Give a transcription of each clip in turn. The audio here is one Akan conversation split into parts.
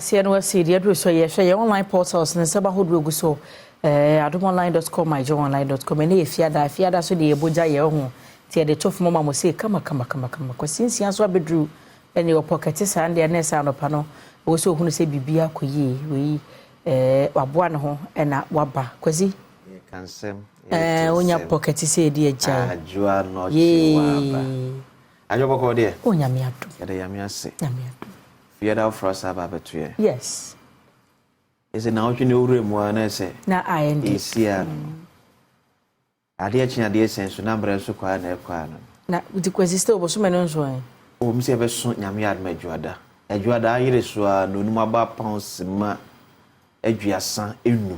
Siano City, so you share your online portals and some who will go so. Adomonline.com, myjoyonline.com, and if you are so the Abuja, your home, tear the tough mama will say, come, because since you answer bedrew and your pocket is and the next sound of panel, also who say Bibia Kuyi, we Wabuano and Waba, Quasi. Can send on your pocket is a dear child. You are not ye. I don't dear. Oh, Yamiato, Yamiasi. Fear for us about you. Yes. Is it now you know room one? I say, now I am this year. I dear China, dear sense, number so quiet and quiet. Now, the question still was so many on so. Oh, Miss Everson, Yamiad Mejuada. A Juada Iris were no number pounds, ma, Edriasan, Inu.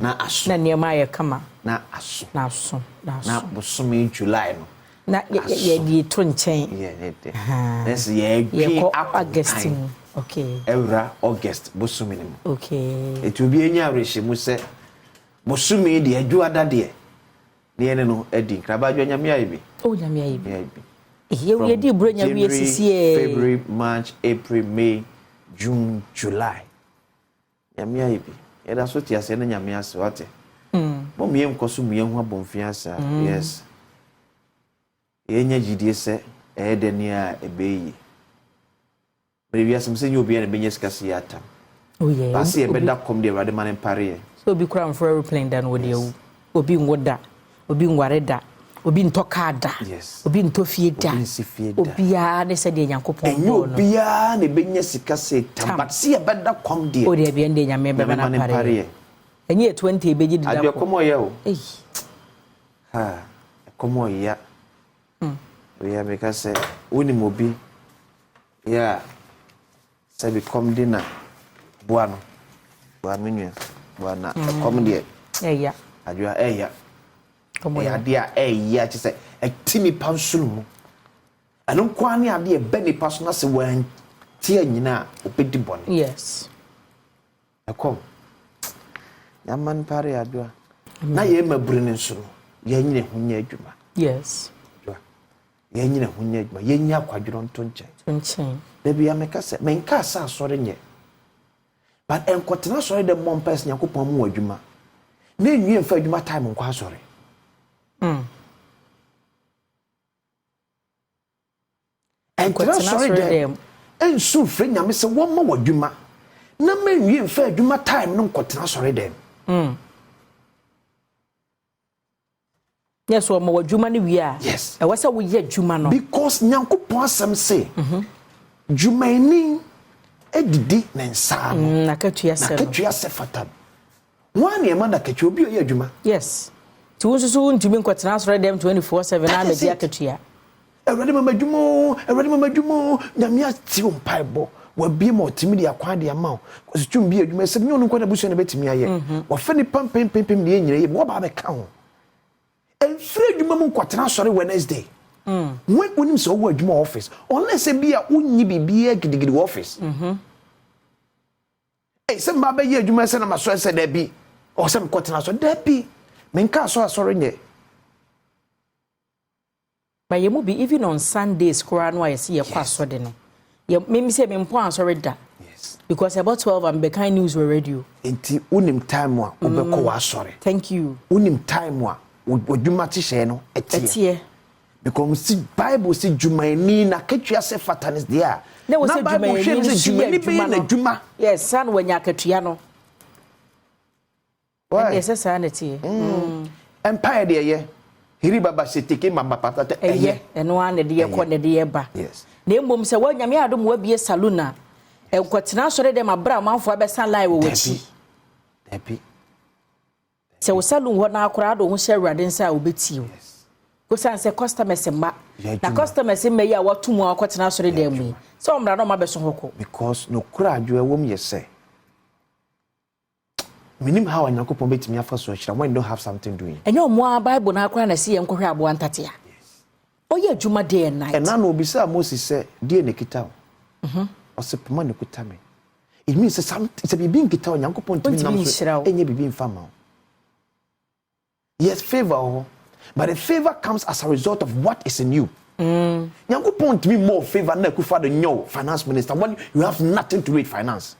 Na asu. Na Nehemiah kama. Na asu. Na asu. Na bosome in July no. Na ye di to nchen. Yeah. Let's ye August. Okay. Every August bosome ni. Okay. It will be enya reshi mu se bosome de adwuada de. Ne no edi krabadwo nyamia ibi. Oh nyamia ibi. Ye di bro nyamia sisi e. February, March, April, May, June, July. Nyamia ibi. Eda so ti ase na nyame ase wate. Bo me enkoso mu yehu abomfia asa. Yes. Enya gidie se de ne a ebeyi. Previous some say you be na benye skase atam. Oh yeah. Ba se e beda kom de rade man pare. So be kram for aeroplane dan wo de obi ngoda, obi ngware da, obi ntoka da. Yes. Obi ntofie da. Obi a ne se de Nyankopon no. Obi a ne benye sikase tam. But se e beda kom de. O de bia de nyame be na pare. Enye 20 ebeji di da. Ade komo ye o. Eh. Ha. Komo ya. We are because uni mobi. Yeah. Sabi kom dina. Buano. Buano. Buana. Kom de. Eya. Adwa eya. Komo ya dia eya ti say e timi pansulu mu. Anu kwa ne ade e be ni paso na se wan ti anyina opedi bone. Yes. Akom. Yaman pare adwa. Na ye mabure ne nso no. Ye nyine hunya adwuma. Yes. Ye nyine hunya adwuma. Ye nya kwadworo ntonche. Nchen. Baby ameka se menka sa asore nye. But enkotena asore de mompes Nyankopon mu adwuma. Na enwie mfa adwuma time nkwa asore. Enkotena asore de ensu fre nyame se won ma wadwuma. Na menwie mfa adwuma time no nkotena asore de. Yes, wo ma wadwuma ne wi a. Yes. E wasa wo ye adwuma no. Because Nyankopon asem se. Dwumani edidi na nsa no. Na katua se. Na katua se fatam. One e manda katua obi oye adwuma. Yes. Ti wo so ntumi nkotena asore dem 24/7 na me dia katua. Ewrade mamadwumo, nyame ati o mpaibo. Wa bi ma otimi dia kwa dia ma. Ko se twum bi adwuma se nyo no kwada busu na betimi aye. Wa fa ni pam de nyire ye. Wo ba be ka ho. Enfre adwuma mu nkotena asore Wednesday. When unim so wo adwuma office unless e bia unyi bibia gidigidi office se mba be ye adwuma se na maso se da bi o se mkotena so da bi menka so asore nye But you be even on Sundays kora no I see ye kwa so de no ye me say me mpo asore da. Yes, because about 12 I'm behind news radio enti unim time wa obekọ wa asore. Thank you. Unim time wa odwuma ti hye no etie because see Bible see Jumani na ketua se fatanis dia na wo se Jumani be na dwuma. Yes, san wanya ketua no. Yes, sanity. Empire de ye hiri baba se teke mama patata eye eno an de ye ko ne de ye ba. Yes, na mbom se wanyame adom wa bie saluna e kwatena sore de mabra manfo abesan line wo wachi happy se wo salun ho na akora do ho hye awrade nsa obeti o ko san se customers ma na customers me ya watumu akwatena sore de mu se omra no ma beso hoko because no kura adwo ewom ye se minim how Nyankopon betimi afa so hira when you don't have something doing. Enyo mo Bible na akora na se ye nkohwe abo antatea oye adwuma day and night. And now obisa Moses say die ne kita o osepema ne kuta me. It means it's a bibi kita o Nyankopon timi nam so enye bibi mfama. Yes, favor, but the favor comes as a result of what is in you. Nyankopon to me more favor na kufa the new finance minister when you have nothing to do with finance.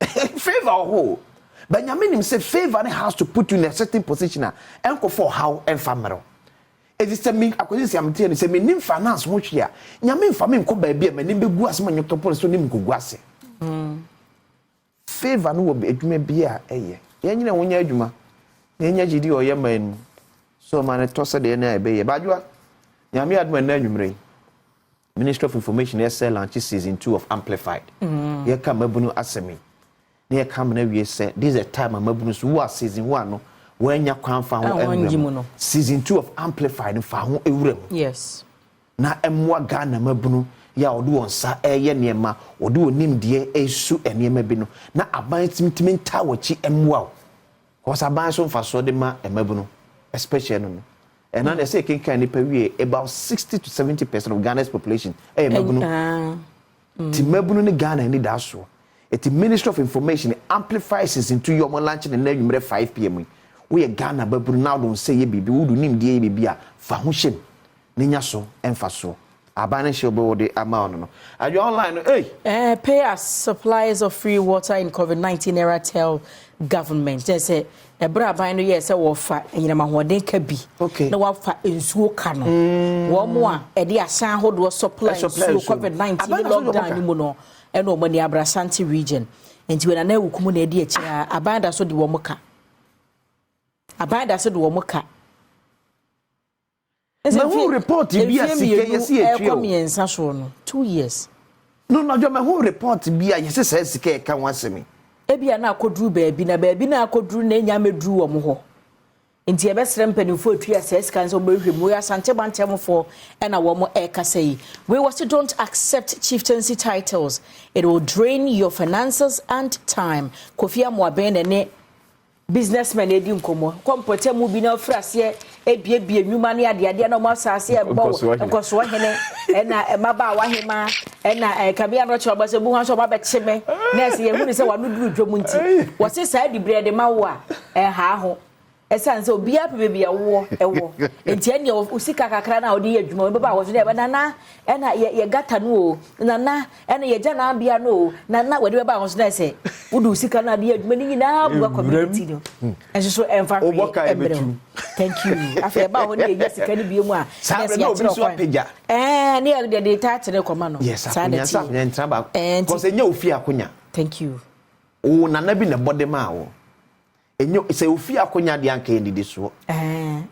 Favor who? But Nyame say favor has to put you in a certain position and go for how and family. It is a mean acquisition am telling say me nim finance much here. Nyame mfa me nko ba bia me nim begu asema nyotopon so nim kogu ase. Favor no be adwuma bia eye. Yenyina wonya adwuma. Yenya gidi oye man. So man to say de na ebe ye. Badwa. Nyame adwuma na anwumre. Ministry of Information yes launch season 2 of Amplified. Here come mabunu asemi. Near come na we say this is a time mabunu so wa season 1 no when ya kwan fa ho season 2 of Amplified fa ho ewurem. Yes. Na emwa Ghana mabunu ya odu onsa eye niema odu onim de esu eniema bi no na aban timtimi nta wachi emwa. Cause aban so mfa so de ma emabunu especially no. And now they say about 60 to 70% of Ghana's population. Hey, Mabunu. Mabunu ni Ghana ni daso. The Ministry of Information amplifies into your lunch and then you 5 p.m. We Ghana Mabunu now don't say ye baby. We do nim die baby a fahushem. Ninya so emfaso. Abane shobo de amount no. Are you online? Hey. Pay as suppliers of free water in COVID-19 era tell government. They say ebra ban no yes wo fa enyina hoden ka bi na wa fa ensuo ka no wo mo a e de asan hodo supply COVID-19 lockdown ni mu no e no mani abrasanti region enti we na ewukumu na e de akira abanda so de wo mo ka abanda so de wo mo ka na who report bi asike yesi etrio no 2 years no jo me who report bi a yesi se sike ka wasemi ebia na akoduru baabi na akoduru na enya meduru wo mo ho enti ebesere mpanifo atui asese kan so behwemu ya sante bantemfo na wo mo ekasa yi we also don't accept chieftaincy titles. It will drain your finances and time. Kofi Amoaben ne businessman edi nkomo kompote mu bi na frase ebiebie nwuma ne ade na mo asase e bo nkoso hene na emaba wa hema na kabia no chwa base bu han so ba cheme na se ye hu ni se wa no duru dwom nti wo se sa di bread ma wo a ha ho esan so bia bebia wo ewo enti ene usika kakra na odi adwuma beba wo so de na ye gata no na ene ye jana bia no na we de beba wo so na se wudu usika na de adwuma ni nyina bu community no enso so enfa thank you afa ba ho ne ye sika ni bia mu a sabe no bi so apega ne de data tere koma no sanity entra ba cause enya ofi akonya thank you o nana bi na bode ma wo enyo se ofi akonya de anka endidi so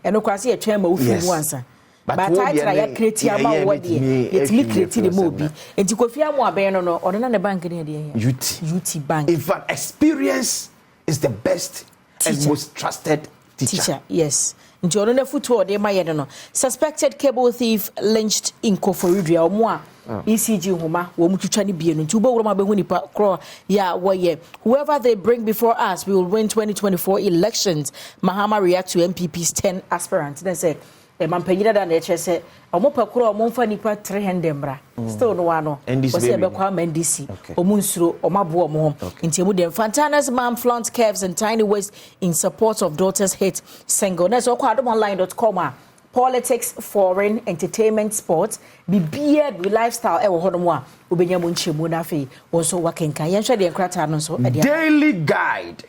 eno kwase ye twema ofi mu ansa but I try ya create ama wo de yetimi create de mo bi enti Kofi Amoaben no ono na ne bank ne de UT bank. In fact, experience is the best teacher. And most trusted teacher. Yes. Nti ono na futu de ma ye no suspected cable thief lynched in Koforidua omo a ECG homa wo mututwa ne bie no nti ubowro ma behu nipa kro ya woye whoever they bring before us we will win 2024 elections. Mahama react to MPP's 10 aspirants. They say mampanyira da na eche se omopa kro omfa nipa 300 mbra still no wano wose be kwa mandisi omunsuro omabo omo nti emu dem Fantana's mom flaunt curves and tiny waist in support of daughter's hit single. Na so kwa adomonline.com politics, foreign, entertainment, sports, be beard with lifestyle e wo hono a obenya mo nchemu na fe wonso wakenka yenhwe de enkrata no so daily guide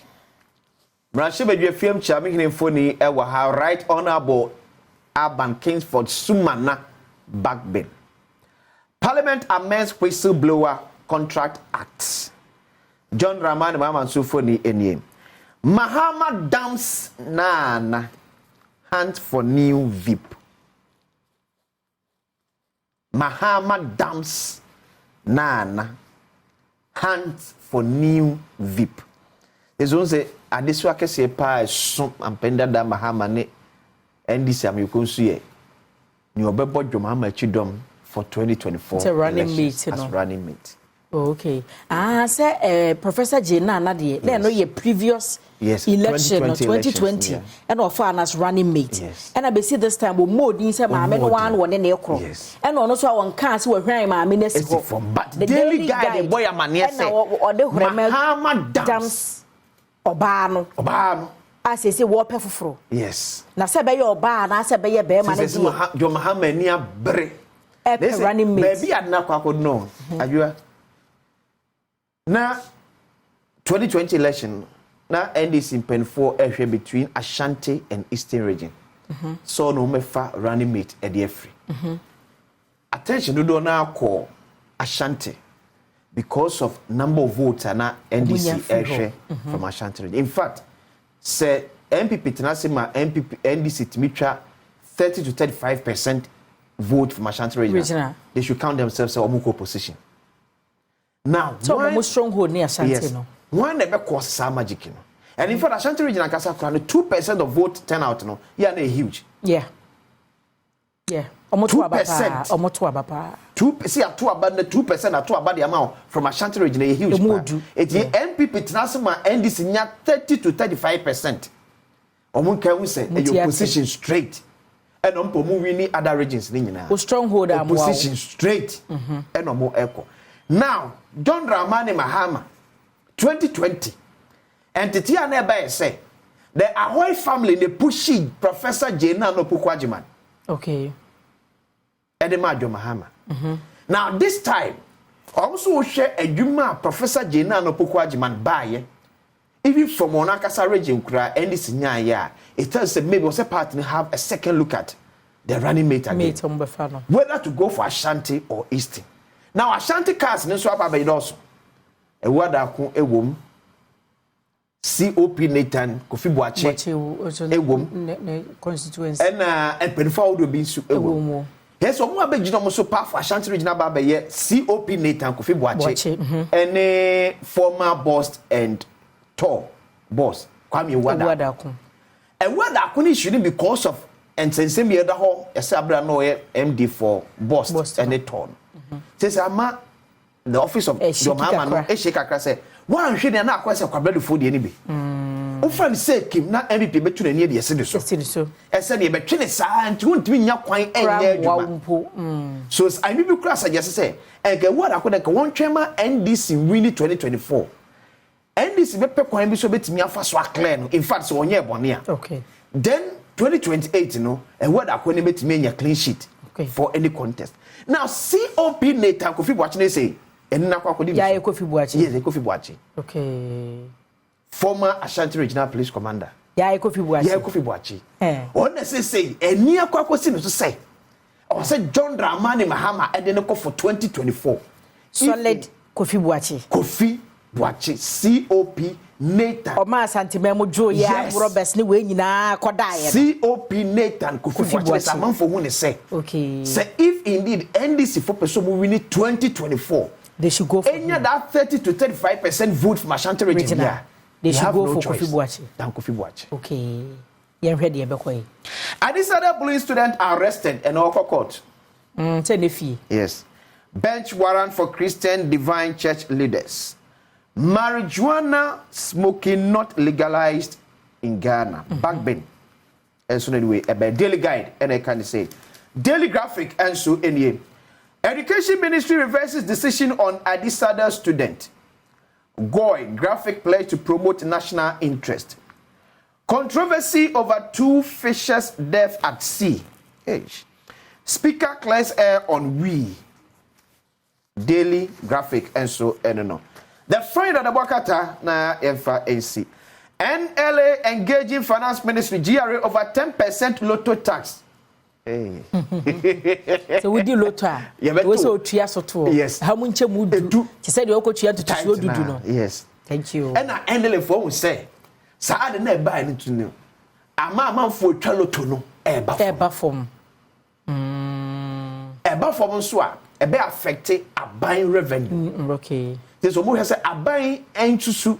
Branche bedwe film chami hinfoni e wa ha right honorable Urban Kingsford Sumana Backbin. Parliament amends whistleblower contract acts. John Rahman Maman Sufoni Enye. Mahama dams Nana hunt for new VIP. Mahama dams Nana hunt for new VIP. There's one say adeswa kese pa sum ampenda da Mahama ne NDC am yukonsuye ni obebo dwoma chidom for 2024. It's a running mate, as running mate. Oh, okay. Say Professor Jena na de no ye previous election 2020 and offer as running mate. And I be see this time we more din say ma me no one ne ekro. And ono so won kan se we hwan ma me nesi but the daily guy the boy amane say Mahama dams Obano asese wo pefoforo yes na se be ye oba na se be ye be ma na di jo Mahama ni abre running mate baby adna kwako no adwa na 2020 election na NDC pen4 ehwe between Ashanti and Eastern region so no mefa running mate e dey free attention do na call Ashanti because of number of votes na NDC ehwe from Ashanti region. In fact say MPP tenasema MPP NDC timitwa 30 to 35% vote from Ashanti region. They should count themselves as omuko position. Now, so almost stronghold near Ashanti no. One never cause some magic, and in fact, Ashanti region and Kasa 2% of vote turnout, no, yeah, they huge. Yeah. 2%. Almost 2%. See, at 2 about the 2% at 2 about the amount from Ashanti region, a huge. It's the MPP Tinasema NDC 30 to 35%. Omun can we say your position straight, and on moving other regions. Stronghold position straight, and no more echo. Now, John Dramani Mahama. 2020 and Titia nearby say the Ahoy family they pushy Professor Jena no Pukwajiman. Okay. Edemajo Mahama. Now this time also share a Juma Professor Jena no Pukwajiman by even from Monakasa region kra and this nya it tells maybe was a partner have a second look at the running mate again. Whether to go for Ashanti or Eastern. Now Ashanti cast no swap by also. A word akun ewom COP Nathan Kofi Boache ewom constituency and penfa wodo bi nsu ewom yes omo abegino mo so pa for Ashanti regional ba ye COP Nathan Kofi Boache and former boss and tour boss Kwame Wada akun e word akun shouldn't because of ensensem ye da ho yesa abra no MD for boss and tour says ama the office of your mama no e shake akra say one hwe na akwese kwabredo fo de ni bi o friend say kim na MVP betu na ni de yese de so e say de betwe ne saa nti wontimi nya kwan enye aduma so I be kura suggest say e ga word akoda ka won twema NDC win 2024 NDC be pe kwan bi so betimi afa so clear no in fact so onye ebone a okay then 2028 no e word akoda betimi nya clean sheet for any contest now COP Nathan Kofi Boache say yeah, Kofi Boache. Yes, Kofi Boache. Okay. Former Ashanti Regional Police Commander. Yeah, Kofi Boache. Yeah, Kofi Boache. On say, and near Kwakosin to say, or said John Dramani Mahama and then for 2024. Solid Kofi Boache. Kofi Boache. COP Nathan. O ma santimemo jo ya Roberts ni we nyina kodae. COP Nathan Kofi Boache. A man for who say. Okay. Say if indeed NDC for person who win 2024. They should go for any that 30 to 35% vote from Ashanti region. Yeah. They should go for Kofi Boache. Than Kofi Boache. Okay. Yen ready e be kwai. And this other police student arrested and all court. Yes. Bench warrant for Christian Divine Church leaders. Marijuana smoking not legalized in Ghana. Backbend. And so anyway, a daily guide and I can say daily graphic and so anyway. Education Ministry reverses decision on Adisada student. Goy graphic pledge to promote national interest. Controversy over 2 fishers' death at sea. Speaker clears air on we. Daily graphic and so no. The friend of the Wakata na Enfa NC. NLA engaging finance ministry GRA over 10% lotto tax. Hey. So we do lotto. We so tia soto. Yes. How munche mudu. She said you go tia to so dudu no. Yes. Thank you. And I NLA for say. Sa ade na buy ni to know. Ama for twa lotto no. Eba form. Eba form so a ebe affect aban revenue. Okay. There's almost say aban entusu.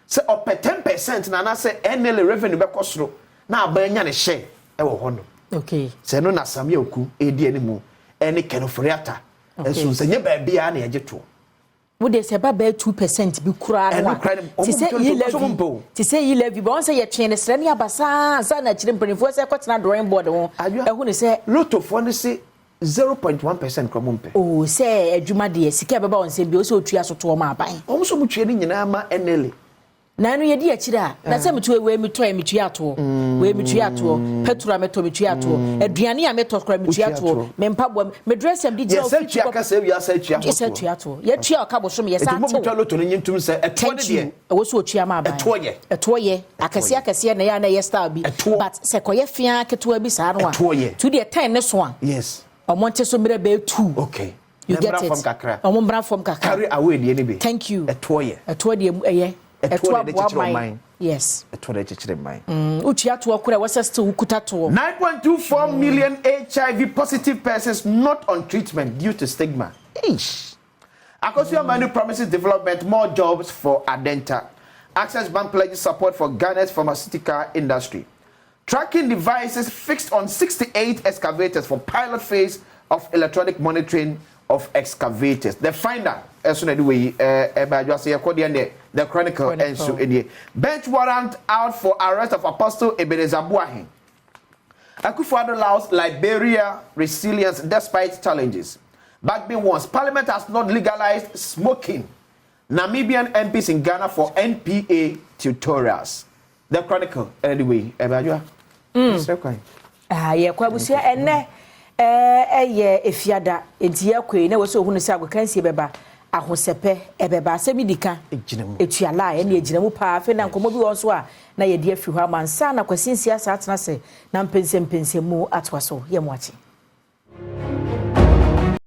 Say up 10% na na say NLA revenue be kosoro. Na aban nya ne share e wo ho no. Okay. Se no na Samia oku edi animu ene kenofriata. Enso se nye ba bia na yegeto. Wo dey say ba 2% bi kura no. Ti say yi levi. Ti say yi levi ba on say ye twen ne sre ne abasa sa na kire mpanifo say kwetena drawing board ho. Ehu ne say lotofo ne say 0.1% kromompe. Oh, say adwuma de sika beba on say bi o say otua soto o ma aban. Omo so mutwe ni nyina ma NLA. na no yedi akira na se metu we metu e metu ato we metu ato petrol metu metu ato aduane a metu kora metu ato me mpabom me dress am di je ofi tu aka se wi asa tu ato ye tu aka bosom ye sa ato mo metu loto no nyintum se eto ne de wo so otua ma ba eto ye akase na ya na ye star bi but se koye fia keto bi sa no a tu de 10 ne so a yes omonte so mere be 2 okay you get it omo bra from kakra carry away the enemy thank you eto ye eye eto de chichire mind yes eto de chichire mind utua to okura wasa still ukuta to 9.24 million HIV positive persons not on treatment due to stigma. Ish. Akosua Manu promises development, more jobs for Adenta. Access Bank pledges support for Ghana's pharmaceutical industry. Tracking devices fixed on 68 excavators for pilot phase of electronic monitoring of excavators. The finder, as soon as the Chronicle and so bench warrant out for arrest of Apostle Ebenezer Boahen. Akufo-Addo allows Liberia resilience despite challenges. Badwam once Parliament has not legalized smoking. Namibian MPs in Ghana for NPA tutorials. The Chronicle anyway. Ebajua. Yeah, kwa busia enne ye efiada enti yakwe na woso hunu se agokansie beba ahosepe ebeba asemidika etuala ene ejinamu pa afi na nkomo bi wonso a na ye de afi hɔ amansa na kwasinsia sa atena se na mpense mu atwa so ye moache